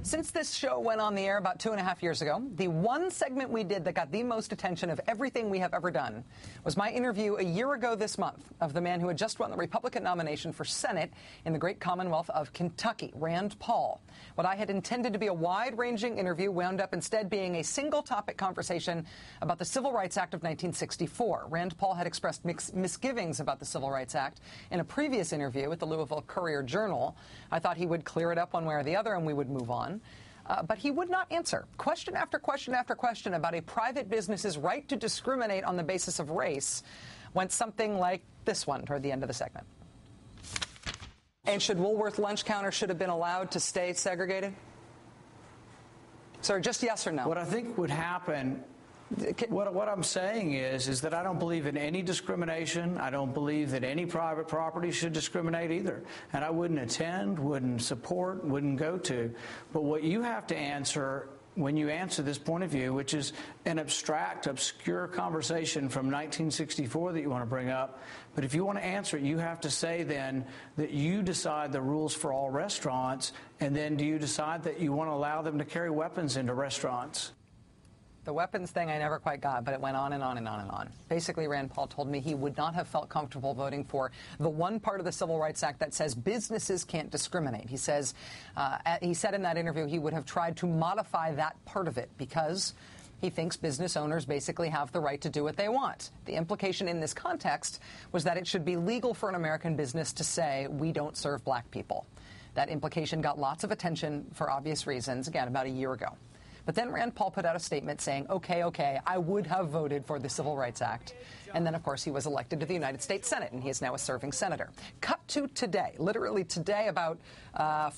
Since this show went on the air about 2.5 years ago, the one segment we did that got the most attention of everything we have ever done was my interview a year ago this month of the man who had just won the Republican nomination for Senate in the great Commonwealth of Kentucky, Rand Paul. What I had intended to be a wide-ranging interview wound up instead being a single-topic conversation about the Civil Rights Act of 1964. Rand Paul had expressed misgivings about the Civil Rights Act in a previous interview with the Louisville Courier-Journal. I thought he would clear it up one way or the other and we would move on. But he would not answer. Question after question after question about a private business's right to discriminate on the basis of race went something like this one toward the end of the segment. And should Woolworth lunch counters should have been allowed to stay segregated? Sir, just yes or no? What I think would happen... What I'm saying is that I don't believe in any discrimination. I don't believe that any private property should discriminate either. And I wouldn't attend, wouldn't support, wouldn't go to. But what you have to answer when you answer this point of view, which is an abstract, obscure conversation from 1964 that you want to bring up, but if you want to answer it, you have to say then that you decide the rules for all restaurants, and then do you decide that you want to allow them to carry weapons into restaurants? The weapons thing I never quite got, but it went on and on and on and on. Basically, Rand Paul told me he would not have felt comfortable voting for the one part of the Civil Rights Act that says businesses can't discriminate. He said in that interview he would have tried to modify that part of it because he thinks business owners basically have the right to do what they want. The implication in this context was that it should be legal for an American business to say, we don't serve black people. That implication got lots of attention for obvious reasons, again, about a year ago. But then Rand Paul put out a statement saying, okay, I would have voted for the Civil Rights Act. And then, of course, he was elected to the United States Senate, and he is now a serving senator. Cut to today, literally today, about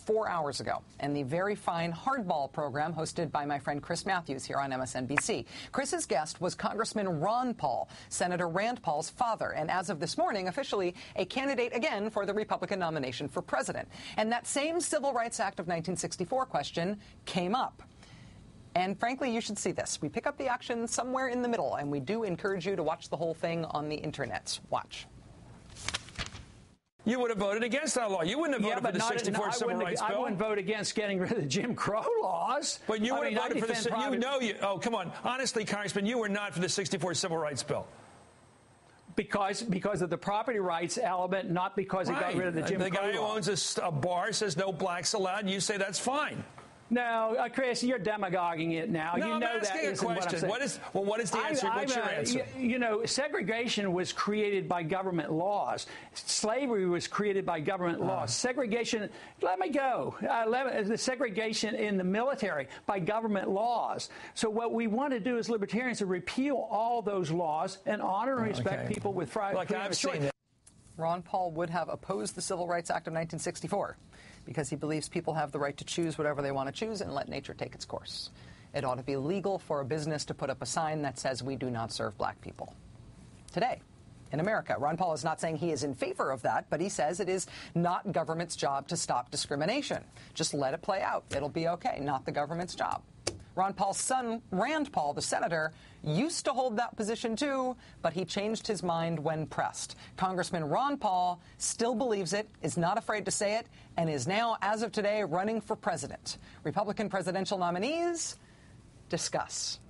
4 hours ago, and the very fine Hardball program hosted by my friend Chris Matthews here on MSNBC. Chris's guest was Congressman Ron Paul, Senator Rand Paul's father, and as of this morning, officially a candidate again for the Republican nomination for president. And that same Civil Rights Act of 1964 question came up. And frankly, you should see this. We pick up the action somewhere in the middle, and we do encourage you to watch the whole thing on the internet. Watch. You would have voted against that law. You wouldn't have voted for the 64 Civil Rights Bill. I wouldn't vote against getting rid of the Jim Crow laws. But you would have voted for the... Oh, come on. Honestly, Congressman, you were not for the 64 Civil Rights Bill. Because of the property rights element, not because it got rid of the Jim Crow law. The guy who owns a bar says no blacks allowed, and you say that's fine. No, Chris, you're demagoguing it now. No, you know I'm asking that a question. What is the answer? What's your answer? You know, segregation was created by government laws. Slavery was created by government laws. Segregation, the segregation in the military by government laws. So what we want to do as libertarians is repeal all those laws and honor and respect people with freedom of choice. Ron Paul would have opposed the Civil Rights Act of 1964 because he believes people have the right to choose whatever they want to choose and let nature take its course. It ought to be legal for a business to put up a sign that says we do not serve black people. Today, in America, Ron Paul is not saying he is in favor of that, but he says it is not government's job to stop discrimination. Just let it play out. It'll be okay. Not the government's job. Ron Paul's son, Rand Paul, the senator, used to hold that position too, but he changed his mind when pressed. Congressman Ron Paul still believes it, is not afraid to say it, and is now, as of today, running for president. Republican presidential nominees? Discuss.